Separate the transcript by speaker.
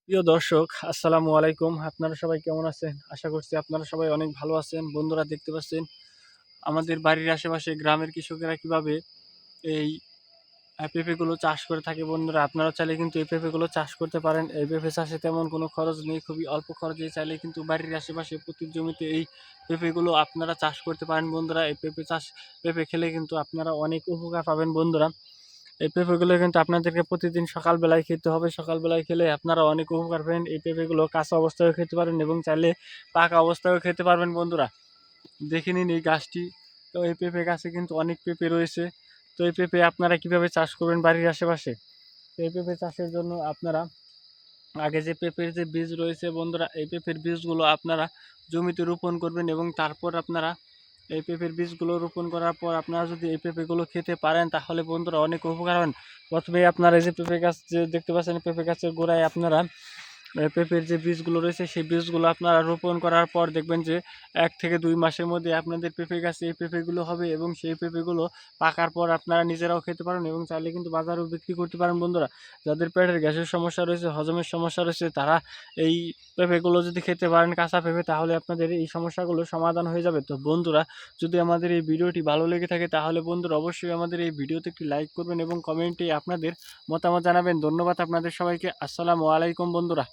Speaker 1: প্রিয় দর্শক, আসসালামু আলাইকুম। আপনারা সবাই কেমন আছেন? আশা করছি আপনারা সবাই অনেক ভালো আছেন। বন্ধুরা, দেখতে পাচ্ছেন আমাদের বাড়ির আশেপাশে গ্রামের কৃষকেরা কিভাবে এই পেঁপেগুলো চাষ করে থাকে। বন্ধুরা, আপনারা চাইলে কিন্তু এই পেঁপেগুলো চাষ করতে পারেন। এই পেঁপে চাষে তেমন কোনো খরচ নেই, খুবই অল্প খরচে চাইলে কিন্তু বাড়ির আশেপাশে প্রতি জমিতে এই পেঁপেগুলো আপনারা চাষ করতে পারেন। বন্ধুরা, এই পেঁপে খেলে কিন্তু আপনারা অনেক উপকার পাবেন। বন্ধুরা, এই পেঁপেগুলো কিন্তু আপনাদেরকে প্রতিদিন সকালবেলায় খেতে হবে। সকালবেলায় খেলে আপনারা অনেক উপকার পাবেন। এই পেঁপেগুলো কাঁচা অবস্থায়ও খেতে পারেন এবং চাইলে পাকা অবস্থায়ও খেতে পারবেন। বন্ধুরা, দেখে নিন এই গাছটি। তো এই পেঁপে গাছে কিন্তু অনেক পেঁপে রয়েছে। তো এই পেঁপে আপনারা কিভাবে চাষ করবেন বাড়ির আশেপাশে? তো এই পেঁপে চাষের জন্য আপনারা আগে যে পেঁপের যে বীজ রয়েছে, বন্ধুরা, এই পেঁপের বীজগুলো আপনারা জমিতে রোপণ করবেন এবং তারপর আপনারা এই পেঁপের বীজগুলো রোপণ করার পর আপনারা যদি এই পেঁপেগুলো খেতে পারেন তাহলে বন্ধুরা অনেক উপকার হন। প্রথমে আপনারা এই যে পেঁপে গাছ যে দেখতে পাচ্ছেন, পেঁপে গাছের গোড়ায় আপনারা পেঁপের যে বীজগুলো রয়েছে সেই বীজগুলো আপনারা রোপণ করার পর দেখবেন যে 1 থেকে 2 মাসের মধ্যে আপনাদের পেঁপে গাছে এই পেঁপেগুলো হবে এবং সেই পেঁপেগুলো পাকার পর আপনারা নিজেরাও খেতে পারেন এবং চাইলে কিন্তু বাজারেও বিক্রি করতে পারেন। বন্ধুরা, যাদের পেটের গ্যাসের সমস্যা রয়েছে, হজমের সমস্যা রয়েছে, তারা এই পেঁপেগুলো যদি খেতে পারেন, কাঁচা পেঁপে, তাহলে আপনাদের এই সমস্যাগুলো সমাধান হয়ে যাবে। তো বন্ধুরা, যদি আমাদের এই ভিডিওটি ভালো লেগে থাকে তাহলে বন্ধুরা অবশ্যই আমাদের এই ভিডিওতে একটি লাইক করবেন এবং কমেন্টে আপনাদের মতামত জানাবেন। ধন্যবাদ আপনাদের সবাইকে। আসসালামু আলাইকুম বন্ধুরা।